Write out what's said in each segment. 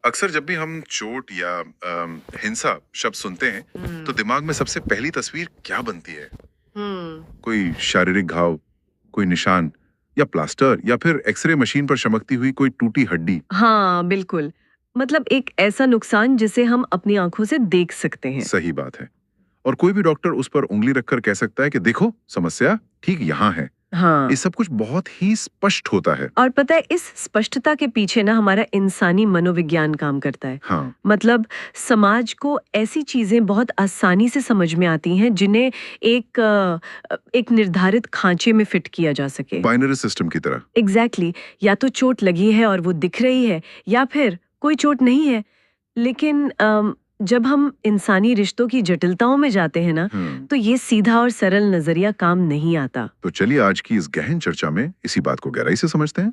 अक्सर जब भी हम चोट या हिंसा शब्द सुनते हैं तो दिमाग में सबसे पहली तस्वीर क्या बनती है? हम्म। कोई शारीरिक घाव, कोई निशान या प्लास्टर या फिर एक्सरे मशीन पर चमकती हुई कोई टूटी हड्डी। हाँ, बिल्कुल। मतलब एक ऐसा नुकसान जिसे हम अपनी आंखों से देख सकते हैं। सही बात है। और कोई भी डॉक्टर उस पर उंगली रखकर कह सकता है कि देखो समस्या ठीक यहाँ है। हाँ। ये सब कुछ बहुत ही स्पष्ट होता है। और पता है इस स्पष्टता के पीछे ना हमारा इंसानी मनोविज्ञान काम करता है। हाँ, मतलब समाज को ऐसी चीजें बहुत आसानी से समझ में आती हैं जिन्हें एक निर्धारित खांचे में फिट किया जा सके। बाइनरी सिस्टम की तरह। एग्जैक्टली या तो चोट लगी है और वो दिख रही है या फिर कोई चोट नहीं है। लेकिन जब हम इंसानी रिश्तों की जटिलताओं में जाते हैं ना, तो ये सीधा और सरल नजरिया काम नहीं आता। तो चलिए आज की इस गहन चर्चा में इसी बात को गहराई से समझते हैं।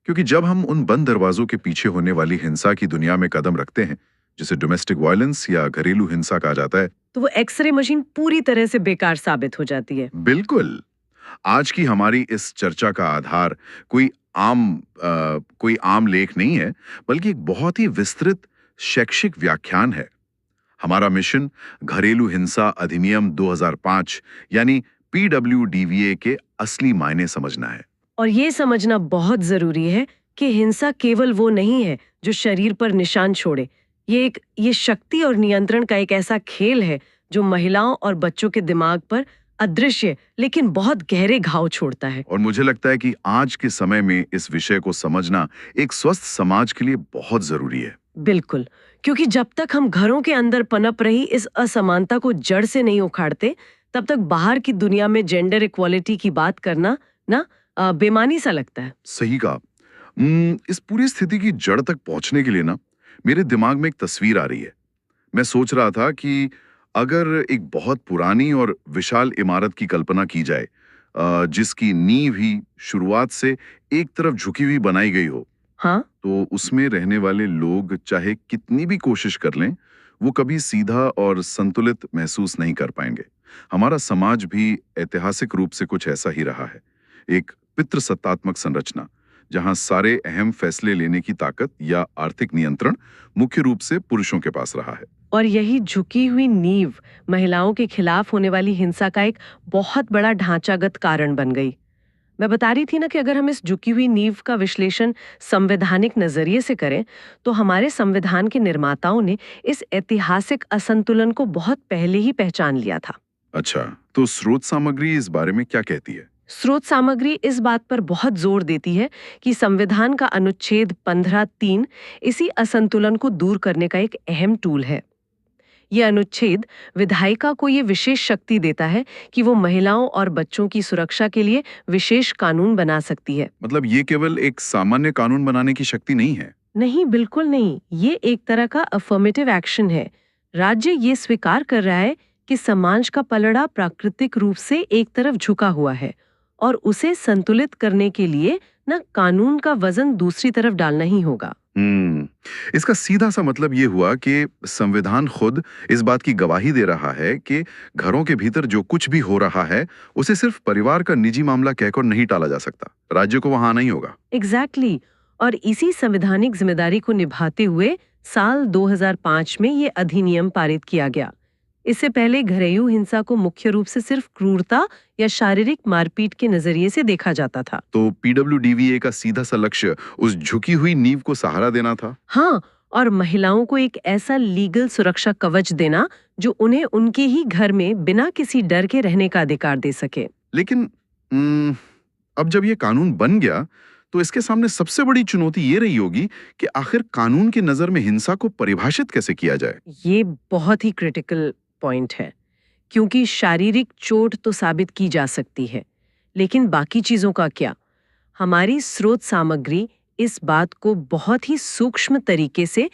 क्योंकि जब हम उन बंद दरवाजों के पीछे होने वाली हिंसा की दुनिया में कदम रखते हैं, जिसे डोमेस्टिक वायलेंस या घरेलू हिंसा कहा जाता है, तो वो एक्सरे मशीन पूरी तरह से बेकार साबित हो जाती है। बिल्कुल। आज की हमारी इस चर्चा का आधार कोई आम लेख नहीं है, बल्कि एक बहुत ही विस्तृत शैक्षिक व्याख्यान है। हमारा मिशन घरेलू हिंसा अधिनियम 2005 यानी पीडब्ल्यूडीवीए के असली मायने समझना है। और ये समझना बहुत जरूरी है कि हिंसा केवल वो नहीं है जो शरीर पर निशान छोड़े। ये शक्ति और नियंत्रण का एक ऐसा खेल है जो महिलाओं और बच्चों के दिमाग पर अदृश्य लेकिन बहुत गहरे घाव छोड़ता है। और मुझे लगता है कि आज के समय में इस विषय को समझना एक स्वस्थ समाज के लिए बहुत जरूरी है। बिल्कुल, क्योंकि जब तक हम घरों के अंदर पनप रही इस असमानता को जड़ से नहीं उखाड़ते, तब तक बाहर की दुनिया में जेंडर इक्वालिटी की बात करना ना बेमानी सा लगता है। सही कहा। इस पूरी स्थिति की जड़ तक पहुंचने के लिए ना मेरे दिमाग में एक तस्वीर आ रही है। मैं सोच रहा था कि अगर एक बहुत पुरानी और विशाल इमारत की कल्पना की जाए, जिसकी नींव ही शुरुआत से एक तरफ झुकी हुई बनाई गई हो, हाँ। तो उसमें रहने वाले लोग चाहे कितनी भी कोशिश कर लें, वो कभी सीधा और संतुलित महसूस नहीं कर पाएंगे। हमारा समाज भी ऐतिहासिक रूप से कुछ ऐसा ही रहा है। एक पितृसत्तात्मक संरचना, जहां सारे अहम फैसले लेने की ताकत या आर्थिक नियंत्रण मुख्य रूप से पुरुषों के पास रहा है। और यही झुकी हुई नींव महिलाओं के खिलाफ होने वाली हिंसा का एक बहुत बड़ा ढांचागत कारण बन गई। मैं बता रही थी ना कि अगर हम इस झुकी हुई नींव का विश्लेषण संवैधानिक नजरिए से करें, तो हमारे संविधान के निर्माताओं ने इस ऐतिहासिक असंतुलन को बहुत पहले ही पहचान लिया था। अच्छा, तो स्रोत सामग्री इस बारे में क्या कहती है? स्रोत सामग्री इस बात पर बहुत जोर देती है कि संविधान का अनुच्छेद 15(3) इसी असंतुलन को दूर करने का एक अहम टूल है। ये अनुच्छेद विधायिका को ये विशेष शक्ति देता है कि वो महिलाओं और बच्चों की सुरक्षा के लिए विशेष कानून बना सकती है। मतलब ये केवल एक सामान्य कानून बनाने की शक्ति नहीं है। नहीं, बिल्कुल नहीं। ये एक तरह का अफर्मेटिव एक्शन है। राज्य ये स्वीकार कर रहा है कि समाज का पलड़ा प्राकृतिक रूप से एक तरफ झुका हुआ है और उसे संतुलित करने के लिए ना कानून का वजन दूसरी तरफ डालना ही होगा। इसका सीधा सा मतलब ये हुआ कि संविधान खुद इस बात की गवाही दे रहा है कि घरों के भीतर जो कुछ भी हो रहा है, उसे सिर्फ परिवार का निजी मामला कहकर नहीं टाला जा सकता। राज्य को वहां आना ही होगा। एग्जैक्टली। और इसी संवैधानिक जिम्मेदारी को निभाते हुए साल 2005 में ये अधिनियम पारित किया गया। इससे पहले घरेलू हिंसा को मुख्य रूप से सिर्फ क्रूरता या शारीरिक मारपीट के नजरिए से देखा जाता था। तो पीडब्ल्यूडीवीए का सीधा सा लक्ष्य उस झुकी हुई नींव को सहारा देना था। हाँ, और महिलाओं को एक ऐसा लीगल सुरक्षा कवच देना जो उन्हें उनके ही घर में बिना किसी डर के रहने का अधिकार दे सके। लेकिन अब जब ये कानून बन गया, तो इसके सामने सबसे बड़ी चुनौती ये रही होगी कि आखिर कानून की नजर में हिंसा को परिभाषित कैसे किया जाए। ये बहुत ही क्रिटिकल पॉइंट है, क्योंकि शारीरिक चोट तो साबित की जा सकती है, लेकिन बाकी चीजों का क्या? हमारी स्रोत सामग्री इस बात को बहुत ही सूक्ष्म तरीके से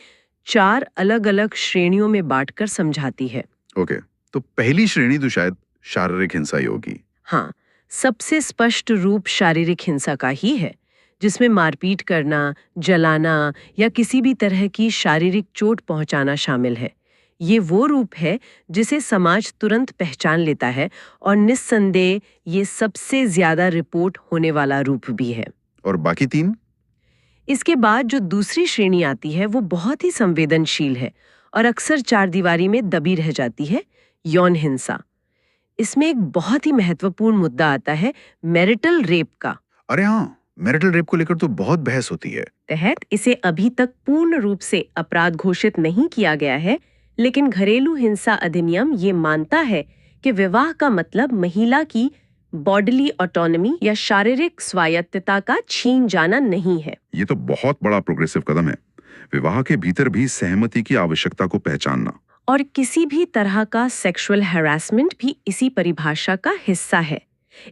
4 अलग-अलग श्रेणियों में बांटकर समझाती है। ओके, तो पहली श्रेणी तो शायद शारीरिक हिंसा ही होगी। हाँ, सबसे स्पष्ट रूप शारीरिक हिंसा का ही है, जिसमें मारपीट करना, जलाना या किसी भी तरह की शारीरिक चोट पहुंचाना शामिल है। ये वो रूप है जिसे समाज तुरंत पहचान लेता है और निस्संदेह ये सबसे ज्यादा रिपोर्ट होने वाला रूप भी है। और बाकी 3? इसके बाद जो दूसरी श्रेणी आती है वो बहुत ही संवेदनशील है और अक्सर चारदीवारी में दबी रह जाती है, यौन हिंसा। इसमें एक बहुत ही महत्वपूर्ण मुद्दा आता है, मैरिटल रेप का। अरे हाँ, मैरिटल रेप को लेकर तो बहुत बहस होती है। तहत इसे अभी तक पूर्ण रूप से अपराध घोषित नहीं किया गया है, लेकिन घरेलू हिंसा अधिनियम ये मानता है कि विवाह का मतलब महिला की बॉडीली ऑटोनॉमी या शारीरिक स्वायत्तता का छीन जाना नहीं है। ये तो बहुत बड़ा प्रोग्रेसिव कदम है। विवाह के भीतर भी सहमति की आवश्यकता को पहचानना। और किसी भी तरह का सेक्सुअल हैरासमेंट भी इसी परिभाषा का हिस्सा है।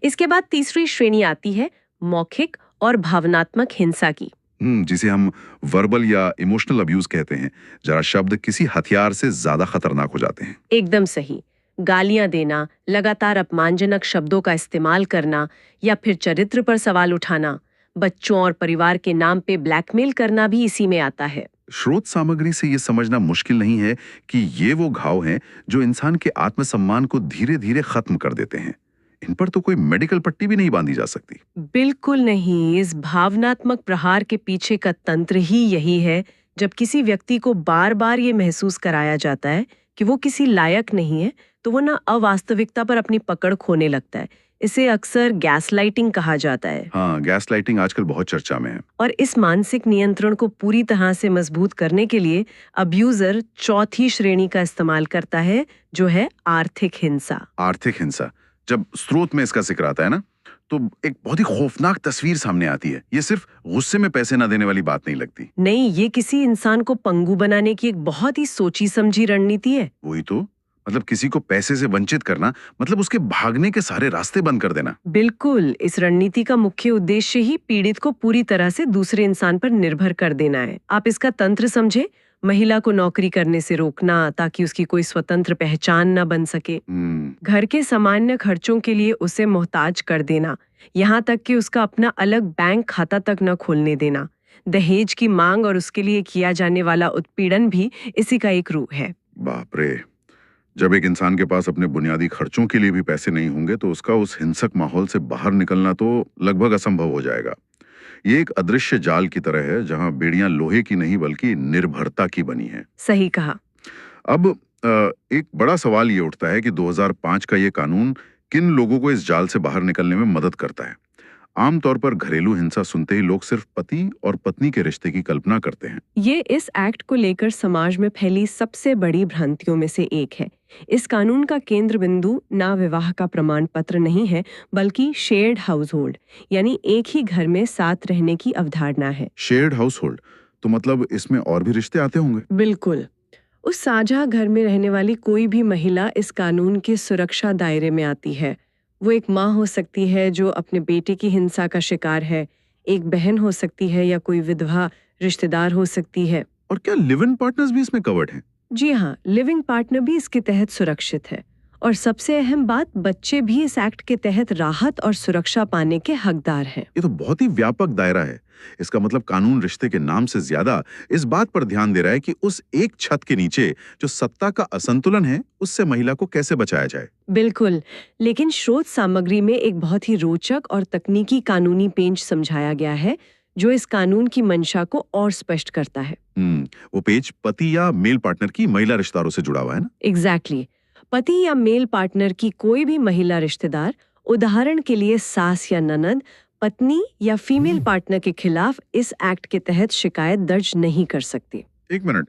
इसके बाद तीसरी श्रेणी आती है मौखिक और भावनात्मक हिंसा की। जिसे हम वर्बल या इमोशनल अब्यूज कहते हैं, जरा शब्द किसी हथियार से ज्यादा खतरनाक हो जाते हैं। एकदम सही। गालियां देना, लगातार अपमानजनक शब्दों का इस्तेमाल करना या फिर चरित्र पर सवाल उठाना, बच्चों और परिवार के नाम पे ब्लैकमेल करना भी इसी में आता है। स्रोत सामग्री से ये समझना मुश्किल नहीं है कि ये वो घाव हैं जो इंसान के आत्मसम्मान को धीरे धीरे खत्म कर देते हैं। इन पर तो कोई मेडिकल पट्टी भी नहीं बांधी जा सकती। बिल्कुल नहीं। इस भावनात्मक प्रहार के पीछे का तंत्र ही यही है। जब किसी व्यक्ति को बार बार ये महसूस कराया जाता है कि वो किसी लायक नहीं है, तो वो ना अवास्तविकता पर अपनी पकड़ खोने लगता है। इसे अक्सर गैसलाइटिंग कहा जाता है। हाँ, गैसलाइटिंग आजकल बहुत चर्चा में है। और इस मानसिक नियंत्रण को पूरी तरह से मजबूत करने के लिए अब्यूजर चौथी श्रेणी का इस्तेमाल करता है, जो है आर्थिक हिंसा। आर्थिक हिंसा, जब स्रोत में इसका जिक्र आता है ना, तो एक बहुत ही खौफनाक तस्वीर सामने आती है। ये सिर्फ गुस्से में पैसे ना देने वाली बात नहीं लगती। नहीं, ये किसी इंसान को पंगु बनाने की एक बहुत ही सोची समझी रणनीति है। वही तो, मतलब किसी को पैसे से वंचित करना मतलब उसके भागने के सारे रास्ते बंद कर देना। बिल्कुल। इस रणनीति का मुख्य उद्देश्य ही पीड़ित को पूरी तरह से दूसरे इंसान पर निर्भर कर देना है। आप इसका तंत्र समझे, महिला को नौकरी करने से रोकना ताकि उसकी कोई स्वतंत्र पहचान न बन सके, घर के सामान्य खर्चों के लिए उसे मोहताज कर देना, यहाँ तक कि उसका अपना अलग बैंक खाता तक न खोलने देना। दहेज की मांग और उसके लिए किया जाने वाला उत्पीड़न भी इसी का एक रूप है। बाप रे, जब एक इंसान के पास अपने बुनियादी खर्चों के लिए भी पैसे नहीं होंगे तो उसका उस हिंसक माहौल से बाहर निकलना तो लगभग असंभव हो जाएगा। ये एक अदृश्य जाल की तरह है जहां बेड़ियां लोहे की नहीं बल्कि निर्भरता की बनी है। सही कहा। अब एक बड़ा सवाल ये उठता है कि 2005 का ये कानून किन लोगों को इस जाल से बाहर निकलने में मदद करता है। आमतौर पर घरेलू हिंसा सुनते ही लोग सिर्फ पति और पत्नी के रिश्ते की कल्पना करते हैं। ये इस एक्ट को लेकर समाज में फैली सबसे बड़ी भ्रांतियों में से एक है। इस कानून का केंद्र बिंदु ना विवाह का प्रमाण पत्र नहीं है, बल्कि शेयर्ड हाउस होल्ड, यानी एक ही घर में साथ रहने की अवधारणा है। शेयर्ड हाउस होल्ड, तो मतलब इसमें और भी रिश्ते आते होंगे? बिल्कुल। उस साझा घर में रहने वाली कोई भी महिला इस कानून के सुरक्षा दायरे में आती है। वो एक माँ हो सकती है जो अपने बेटे की हिंसा का शिकार है, एक बहन हो सकती है या कोई विधवा रिश्तेदार हो सकती है। और क्या लिव इन पार्टनर्स भी इसमें कवर्ड हैं? जी हाँ, लिविंग पार्टनर भी इसके तहत सुरक्षित है। और सबसे अहम बात, बच्चे भी इस एक्ट के तहत राहत और सुरक्षा पाने के हकदार हैं। ये तो बहुत ही व्यापक दायरा है। इसका मतलब कानून रिश्ते के नाम से ज्यादा इस बात पर ध्यान दे रहा है कि उस एक छत के नीचे जो सत्ता का असंतुलन है, उससे महिला को कैसे बचाया जाए। बिल्कुल। लेकिन स्रोत सामग्री में एक बहुत ही रोचक और तकनीकी कानूनी पेंच समझाया गया है, जो इस कानून की मंशा को और स्पष्ट करता है। वो पेज पति या मेल पार्टनर की महिला रिश्तेदारों से जुड़ा हुआ है ना? एग्जैक्टली। पति या मेल पार्टनर की कोई भी महिला रिश्तेदार, उदाहरण के लिए सास या ननद, पत्नी या फीमेल पार्टनर के खिलाफ इस एक्ट के तहत शिकायत दर्ज नहीं कर सकती। एक मिनट,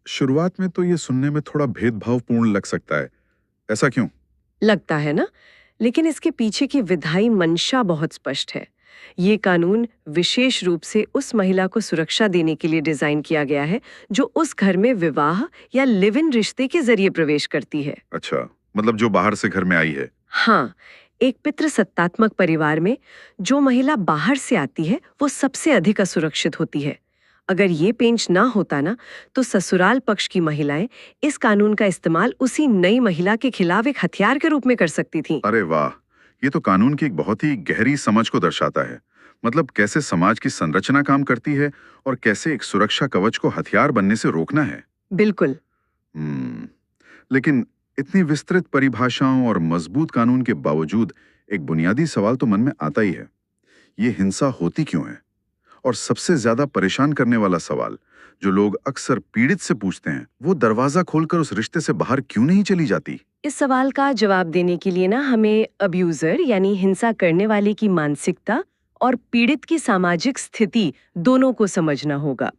शुरुआत में तो ये सुनने में थोड़ा भेदभावपूर्ण लग सकता है, ऐसा क्यों? लगता है ना? लेकिन इसके पीछे की विधायी मंशा बहुत स्पष्ट है। ये कानून विशेष रूप से उस महिला को सुरक्षा देने के लिए डिजाइन किया गया है जो उस घर में विवाह या लिव इन रिश्ते के जरिए प्रवेश करती है। अच्छा, मतलब जो बाहर से घर में आई है। हाँ, एक पितृसत्तात्मक परिवार में जो महिला बाहर से आती है वो सबसे अधिक असुरक्षित होती है। अगर ये पेंच ना होता ना, तो ससुराल पक्ष की महिलाएं इस कानून का इस्तेमाल उसी नई महिला के खिलाफ एक हथियार के रूप में कर सकती थीं। अरे वाह, ये तो कानून की एक बहुत ही गहरी समझ को दर्शाता है। मतलब कैसे समाज की संरचना काम करती है और कैसे एक सुरक्षा कवच को हथियार बनने से रोकना है। बिल्कुल। लेकिन इतनी विस्तृत परिभाषाओं और मजबूत कानून के बावजूद एक बुनियादी सवाल तो मन में आता ही है, ये हिंसा होती क्यों है और सबसे ज्यादा परेशान करने वाला सवाल जो लोग अक्सर पीड़ित से पूछते हैं, वो दरवाजा खोलकर उस रिश्ते से बाहर क्यों नहीं चली जाती? इस सवाल का जवाब देने के लिए ना हमें अब्यूजर यानी हिंसा करने वाले की मानसिकता और पीड़ित की सामाजिक स्थिति दोनों को समझना होगा।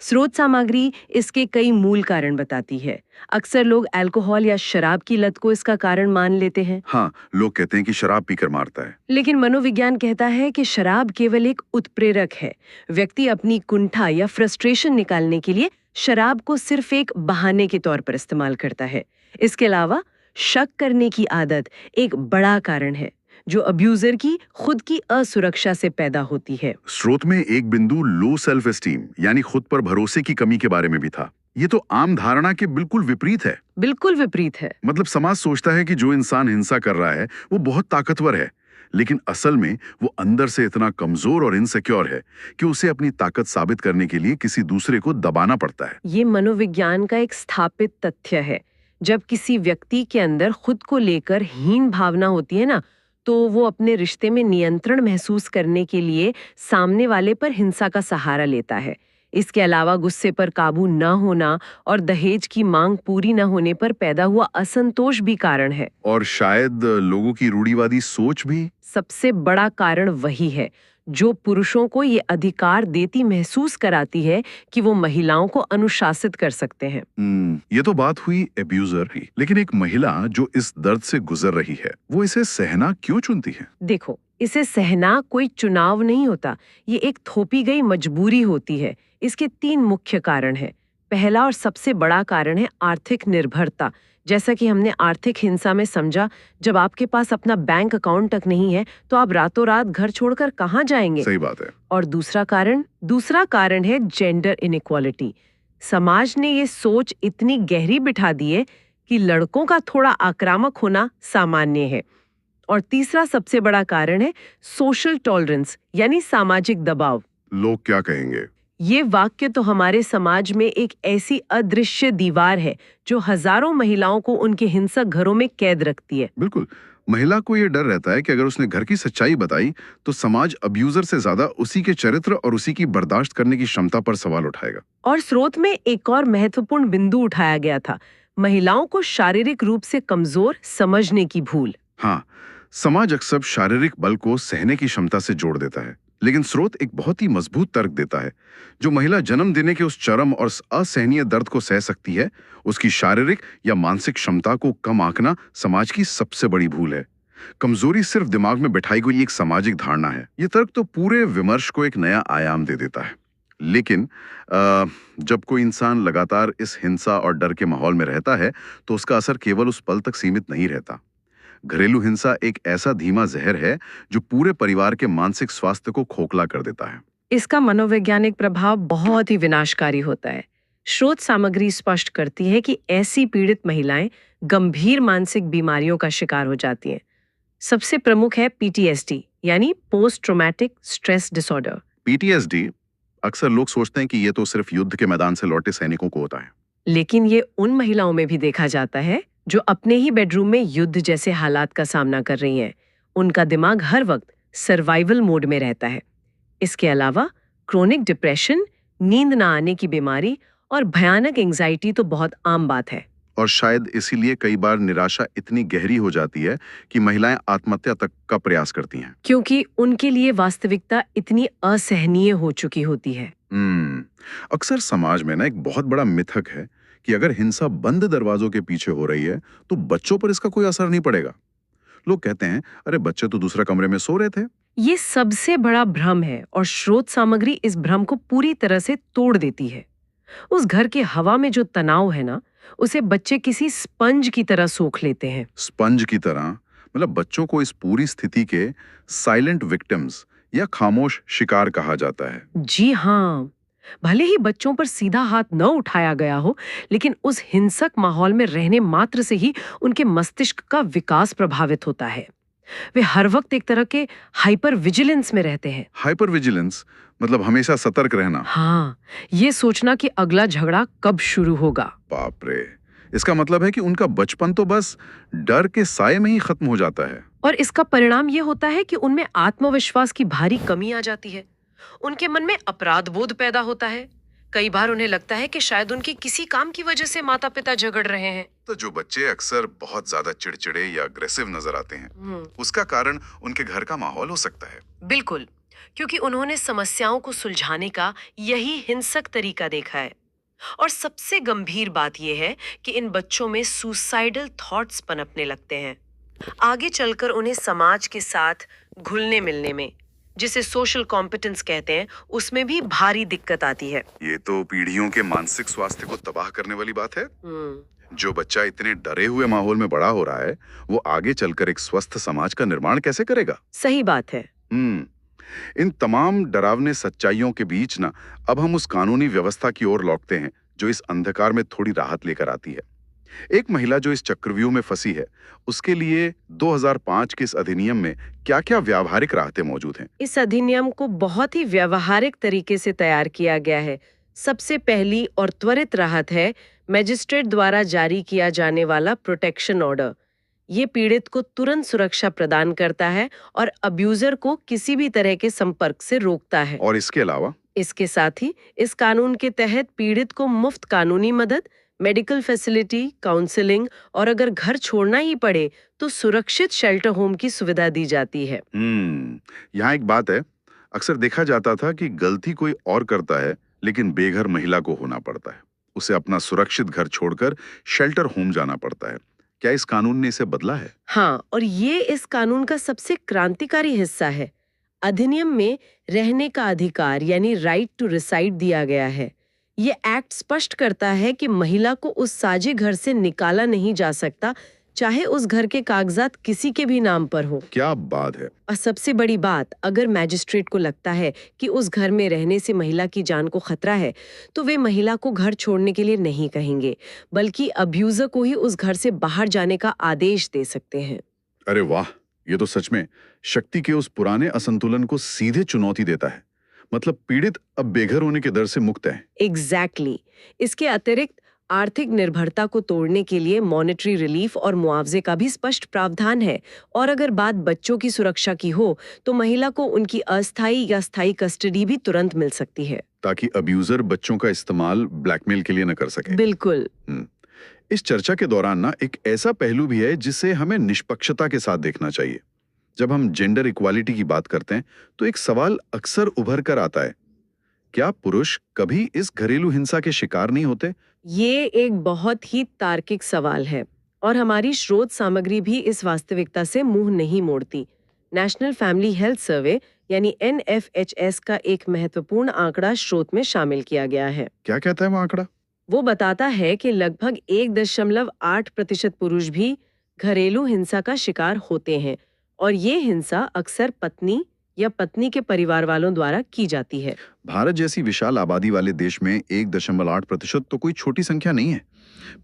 स्रोत सामग्री इसके कई मूल कारण बताती है। अक्सर लोग अल्कोहल या शराब की लत को इसका कारण मान लेते हैं। हाँ, लोग कहते हैं कि शराब पीकर मारता है। लेकिन मनोविज्ञान कहता है कि शराब केवल एक उत्प्रेरक है। व्यक्ति अपनी कुंठा या फ्रस्ट्रेशन निकालने के लिए शराब को सिर्फ एक बहाने के तौर पर इस्तेमाल करता है। इसके अलावा शक करने की आदत एक बड़ा कारण है जो अब्यूजर की खुद की असुरक्षा से पैदा होती है। स्रोत में एक बिंदु लो सेल्फ एस्टीम यानी खुद पर भरोसे की कमी के बारे में भी था। ये तो आम धारणा के बिल्कुल विपरीत है। बिल्कुल विपरीत है। मतलब समाज सोचता है कि जो इंसान हिंसा कर रहा है वो बहुत ताकतवर है, लेकिन असल में वो अंदर से इतना कमजोर और इनसिक्योर है कि उसे अपनी ताकत साबित करने के लिए किसी दूसरे को दबाना पड़ता है। ये मनोविज्ञान का एक स्थापित तथ्य है। जब किसी व्यक्ति के अंदर खुद को लेकर हीन भावना होती है ना, तो वो अपने रिश्ते में नियंत्रण महसूस करने के लिए सामने वाले पर हिंसा का सहारा लेता है। इसके अलावा गुस्से पर काबू न होना और दहेज की मांग पूरी न होने पर पैदा हुआ असंतोष भी कारण है। और शायद लोगों की रूढ़िवादी सोच भी। सबसे बड़ा कारण वही है जो पुरुषों को ये अधिकार देती महसूस कराती है कि वो महिलाओं को अनुशासित कर सकते हैं। ये तो बात हुई एब्यूजर की, लेकिन एक महिला जो इस दर्द से गुजर रही है, वो इसे सहना क्यों चुनती है? देखो, इसे सहना कोई चुनाव नहीं होता, ये एक थोपी गई मजबूरी होती है। इसके 3 मुख्य कारण हैं। पहला और सबसे बड़ा कारण है आर्थिक निर्भरता। जैसा कि हमने आर्थिक हिंसा में समझा, जब आपके पास अपना बैंक अकाउंट तक नहीं है तो आप रातों रात घर छोड़कर कहाँ जाएंगे? सही बात है। और दूसरा कारण है जेंडर इनइक्वालिटी। समाज ने ये सोच इतनी गहरी बिठा दी है कि लड़कों का थोड़ा आक्रामक होना सामान्य है। और तीसरा सबसे बड़ा कारण है सोशल टॉलरेंस यानी सामाजिक दबाव। लोग क्या कहेंगे? ये वाक्य तो हमारे समाज में एक ऐसी अदृश्य दीवार है जो हजारों महिलाओं को उनके हिंसक घरों में कैद रखती है। बिल्कुल, महिला को ये डर रहता है कि अगर उसने घर की सच्चाई बताई तो समाज अब्यूजर से ज्यादा उसी के चरित्र और उसी की बर्दाश्त करने की क्षमता पर सवाल उठाएगा। और स्रोत में एक और महत्वपूर्ण बिंदु उठाया गया था, महिलाओं को शारीरिक रूप से कमजोर समझने की भूल। हाँ, समाज अक्सर शारीरिक बल को सहने की क्षमता से जोड़ देता है, लेकिन स्रोत एक बहुत ही मजबूत तर्क देता है। जो महिला जन्म देने के उस चरम और असहनीय दर्द को सह सकती है, उसकी शारीरिक या मानसिक क्षमता को कम आंकना समाज की सबसे बड़ी भूल है। कमजोरी सिर्फ दिमाग में बिठाई गई एक सामाजिक धारणा है। ये तर्क तो पूरे विमर्श को एक नया आयाम दे देता है। लेकिन जब कोई इंसान लगातार इस हिंसा और डर के माहौल में रहता है तो उसका असर केवल उस पल तक सीमित नहीं रहता। घरेलू हिंसा एक ऐसा धीमा जहर है जो पूरे परिवार के मानसिक स्वास्थ्य को खोखला कर देता है। इसका मनोवैज्ञानिक प्रभाव बहुत ही विनाशकारी होता है। स्रोत सामग्री स्पष्ट करती है कि ऐसी पीड़ित महिलाएं गंभीर मानसिक बीमारियों का शिकार हो जाती हैं। सबसे प्रमुख है PTSD यानी post traumatic stress disorder. PTSD अक्सर लोग सोचते हैं कि ये तो सिर्फ युद्ध के मैदान से लौटे सैनिकों को होता है, लेकिन ये उन महिलाओं में भी देखा जाता है जो अपने ही बेडरूम में युद्ध जैसे हालात का सामना कर रही हैं। उनका दिमाग हर वक्त सर्वाइवल मोड में रहता है। इसके अलावा क्रोनिक डिप्रेशन, नींद न आने की बीमारी और भयानक एंजाइटी तो बहुत आम बात है। और शायद इसीलिए कई बार निराशा इतनी गहरी हो जाती है कि महिलाएं आत्महत्या तक का प्रयास करती हैं, क्योंकि उनके लिए वास्तविकता इतनी असहनीय हो चुकी होती है। अक्सर समाज में ना एक बहुत बड़ा मिथक है कि अगर हिंसा बंद दरवाजों के पीछे हो रही है तो बच्चों पर इसका कोई असर नहीं पड़ेगा। लोग कहते हैं, अरे बच्चे तो दूसरे कमरे में सो रहे थे। ये सबसे बड़ा भ्रम है और स्रोत सामग्री इस भ्रम को पूरी तरह से तोड़ देती है। उस घर के हवा में जो तनाव है ना, उसे बच्चे किसी स्पंज की तरह सोख लेते हैं। स्पंज की तरह मतलब बच्चों को इस पूरी स्थिति के साइलेंट विक्टिम्स या खामोश शिकार कहा जाता है। जी हाँ, भले ही बच्चों पर सीधा हाथ न उठाया गया हो, लेकिन उस हिंसक माहौल में रहने मात्र से ही उनके मस्तिष्क का विकास प्रभावित होता है। वे हर वक्त एक तरह के हाइपर विजिलेंस में रहते हैं। हाइपर विजिलेंस मतलब हमेशा सतर्क रहना। हाँ, ये सोचना कि अगला झगड़ा कब शुरू होगा। बाप रे, इसका मतलब है कि उनका बचपन तो बस डर के साए में ही खत्म हो जाता है। और इसका परिणाम ये होता है कि उनमें आत्मविश्वास की भारी कमी आ जाती है। उनके मन में अपराध बोध पैदा होता है। कई बार उन्हें लगता है कि शायद उनके किसी काम की वजह से माता पिता झगड़ रहे हैं। तो जो बच्चे अक्सर बहुत ज्यादा चिड़चिड़े या अग्रेसिव नजर आते हैं, उसका कारण उनके घर का माहौल हो सकता है। बिल्कुल, क्योंकि उन्होंने समस्याओं को सुलझाने का यही हिंसक तरीका देखा है। और सबसे गंभीर बात यह है कि इन बच्चों में सुसाइडल थॉट्स पनपने लगते हैं। आगे चलकर उन्हें समाज के साथ घुलने मिलने में, जिसे सोशल कॉम्पिटेंस कहते हैं, उसमें भी भारी दिक्कत आती है। ये तो पीढ़ियों के मानसिक स्वास्थ्य को तबाह करने वाली बात है। जो बच्चा इतने डरे हुए माहौल में बड़ा हो रहा है, वो आगे चलकर एक स्वस्थ समाज का निर्माण कैसे करेगा? सही बात है। इन तमाम डरावने सच्चाइयों के बीच ना, अब हम उस कानूनी व्यवस्था की ओर लौटते हैं जो इस अंधकार में थोड़ी राहत लेकर आती है। एक महिला जो इस चक्रव्यूह में फंसी है, उसके लिए 2005 के इस अधिनियम में क्या-क्या व्यावहारिक राहतें मौजूद हैं? इस अधिनियम को बहुत ही व्यावहारिक तरीके से तैयार किया गया है। सबसे पहली और त्वरित राहत है मजिस्ट्रेट द्वारा जारी किया जाने वाला प्रोटेक्शन ऑर्डर। ये पीड़ित को तुरंत सुरक्षा प्रदान करता है और अब्यूजर को किसी भी तरह के संपर्क से रोकता है। और इसके अलावा इसके साथ ही इस कानून के तहत पीड़ित को मुफ्त कानूनी मदद, मेडिकल फैसिलिटी, काउंसलिंग और अगर घर छोड़ना ही पड़े तो सुरक्षित शेल्टर होम की सुविधा दी जाती है। यहाँ एक बात है, अक्सर देखा जाता था कि गलती कोई और करता है लेकिन बेघर महिला को होना पड़ता है। उसे अपना सुरक्षित घर छोड़कर शेल्टर होम जाना पड़ता है। क्या इस कानून ने इसे बदला है? हाँ, और ये इस कानून का सबसे क्रांतिकारी हिस्सा है। अधिनियम में रहने का अधिकार यानी राइट टू रिसाइड दिया गया है। ये एक्ट स्पष्ट करता है कि महिला को उस साझे घर से निकाला नहीं जा सकता, चाहे उस घर के कागजात किसी के भी नाम पर हो। क्या बात है! और सबसे बड़ी बात, अगर मैजिस्ट्रेट को लगता है कि उस घर में रहने से महिला की जान को खतरा है, तो वे महिला को घर छोड़ने के लिए नहीं कहेंगे, बल्कि अब्यूजर को ही उस घर से बाहर जाने का आदेश दे सकते हैं। अरे वाह, ये तो सच में शक्ति के उस पुराने असंतुलन को सीधे चुनौती देता है। मतलब पीड़ित अब बेघर होने के डर से मुक्त है। एग्जैक्टली। इसके अतिरिक्त आर्थिक निर्भरता को तोड़ने के लिए मॉनेटरी रिलीफ और मुआवजे का भी स्पष्ट प्रावधान है। और अगर बात बच्चों की सुरक्षा की हो, तो महिला को उनकी अस्थायी या स्थायी कस्टडी भी तुरंत मिल सकती है, ताकि अब्यूजर बच्चों का इस्तेमाल ब्लैकमेल के लिए न कर सके। बिल्कुल। इस चर्चा के दौरान ना एक ऐसा पहलू भी है जिसे हमें निष्पक्षता के साथ देखना चाहिए। जब हम जेंडर इक्वालिटी की बात करते हैं, तो एक सवाल अक्सर उभर कर आता है, क्या पुरुष कभी इस घरेलू हिंसा के शिकार नहीं होते? ये एक बहुत ही तार्किक सवाल है और हमारी स्रोत सामग्री भी इस वास्तविकता से मुंह नहीं मोड़ती। नेशनल फैमिली हेल्थ सर्वे यानी NFHS का एक महत्वपूर्ण आंकड़ा स्रोत में शामिल किया गया है। क्या कहता है वो आंकड़ा? वो बताता है कि लगभग 1.8% पुरुष भी घरेलू हिंसा का शिकार होते हैं और ये हिंसा अक्सर पत्नी या पत्नी के परिवार वालों द्वारा की जाती है। भारत जैसी विशाल आबादी वाले देश में 1.8% तो कोई छोटी संख्या नहीं है।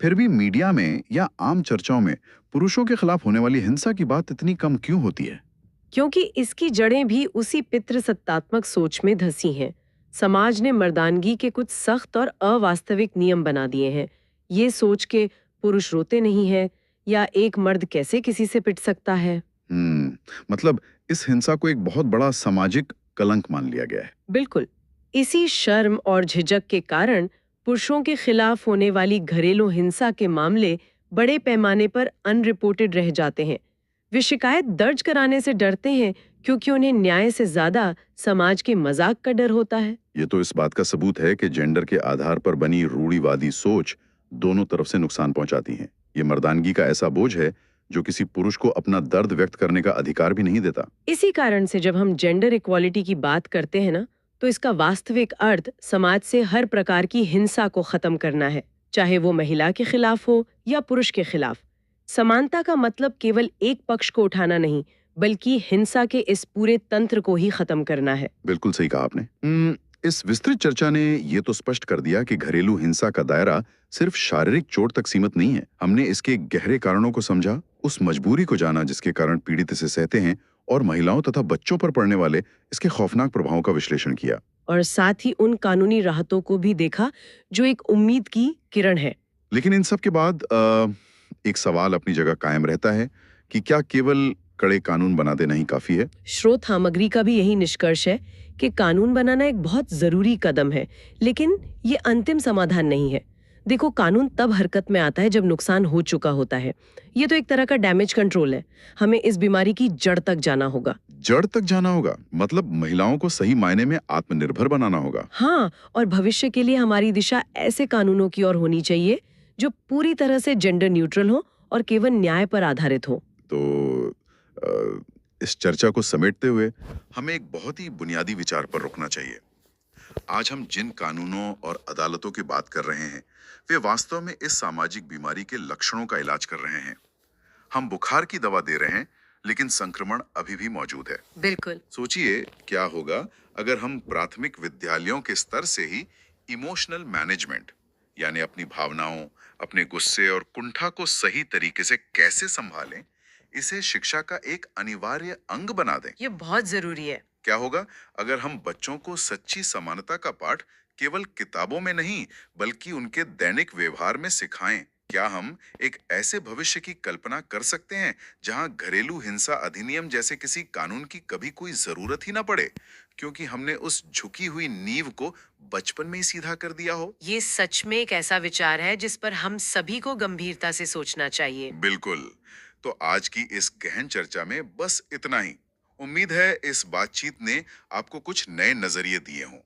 फिर भी मीडिया में या आम चर्चाओं में पुरुषों के खिलाफ होने वाली हिंसा की बात इतनी कम क्यों होती है? क्योंकि इसकी जड़ें भी उसी पितृसत्तात्मक सोच में धंसी हैं। समाज ने मर्दानगी के कुछ सख्त और अवास्तविक नियम बना दिए हैं। ये सोच के पुरुष रोते नहीं है या एक मर्द कैसे किसी से पिट सकता है। मतलब इस हिंसा को एक बहुत बड़ा सामाजिक कलंक मान लिया गया है। बिल्कुल। इसी शर्म और झिझक के कारण पुरुषों के खिलाफ होने वाली घरेलू हिंसा के मामले बड़े पैमाने पर अनरिपोर्टेड रह जाते हैं। वे शिकायत दर्ज कराने से डरते हैं क्योंकि उन्हें न्याय से ज्यादा समाज के मजाक का डर होता है। ये तो इस बात का सबूत है कि जेंडर के आधार पर बनी रूढ़िवादी सोच दोनों तरफ से नुकसान पहुंचाती है। ये मर्दानगी का ऐसा बोझ है जो किसी पुरुष को अपना दर्द व्यक्त करने का अधिकार भी नहीं देता। इसी कारण से जब हम जेंडर इक्वालिटी की बात करते हैं ना, तो इसका वास्तविक अर्थ समाज से हर प्रकार की हिंसा को खत्म करना है, चाहे वो महिला के खिलाफ हो या पुरुष के खिलाफ। समानता का मतलब केवल एक पक्ष को उठाना नहीं, बल्कि हिंसा के इस पूरे तंत्र को ही खत्म करना है। बिल्कुल सही कहा आपने। इस विस्तृत चर्चा ने ये तो स्पष्ट कर दिया कि घरेलू हिंसा का दायरा सिर्फ शारीरिक चोट तक सीमित नहीं है। हमने इसके गहरे कारणों को समझा, उस मजबूरी को जाना जिसके कारण पीड़ित इसे सहते हैं, और महिलाओं तथा बच्चों पर पड़ने वाले इसके खौफनाक प्रभावों का विश्लेषण किया। और साथ ही उन कानूनी राहतों को भी देखा जो एक उम्मीद की किरण है। लेकिन इन सब के बाद एक सवाल अपनी जगह कायम रहता है कि क्या केवल कड़े कानून बना देना ही काफी है? स्रोत सामग्री का भी यही निष्कर्ष है कि कानून बनाना एक बहुत जरूरी कदम है, लेकिन ये अंतिम समाधान नहीं है। देखो, कानून तब हरकत में आता है जब नुकसान हो चुका होता है। ये तो एक तरह का डैमेज कंट्रोल है। हमें इस बीमारी की जड़ तक जाना होगा। जड़ तक जाना होगा, मतलब महिलाओं को सही मायने में आत्मनिर्भर बनाना होगा। हाँ, और भविष्य के लिए हमारी दिशा ऐसे कानूनों की ओर होनी चाहिए जो पूरी तरह से जेंडर न्यूट्रल हो और केवल न्याय पर आधारित हो। तो इस चर्चा को समेटते हुए हमें एक बहुत ही बुनियादी विचार पर रुकना चाहिए। आज हम जिन कानूनों और अदालतों की बात कर रहे हैं, वे वास्तव में इस सामाजिक बीमारी के लक्षणों का इलाज कर रहे हैं। हम बुखार की दवा दे रहे हैं, लेकिन संक्रमण अभी भी मौजूद है। बिल्कुल। सोचिए क्या होगा अगर हम प्राथमिक विद्यालयों के स्तर से ही इमोशनल मैनेजमेंट, यानी अपनी भावनाओं, अपने गुस्से और कुंठा को सही तरीके से कैसे संभालें, इसे शिक्षा का एक अनिवार्य अंग बना दें। ये बहुत जरूरी है। क्या होगा अगर हम बच्चों को सच्ची समानता का पाठ केवल किताबों में नहीं, बल्कि उनके दैनिक व्यवहार में सिखाएं? क्या हम एक ऐसे भविष्य की कल्पना कर सकते हैं जहां घरेलू हिंसा अधिनियम जैसे किसी कानून की कभी कोई जरूरत ही ना पड़े, क्योंकि हमने उस झुकी हुई नींव को बचपन में ही सीधा कर दिया हो? ये सच में एक ऐसा विचार है जिस पर हम सभी को गंभीरता से सोचना चाहिए। बिल्कुल। तो आज की इस गहन चर्चा में बस इतना ही। उम्मीद है इस बातचीत ने आपको कुछ नए नजरिए दिए हों।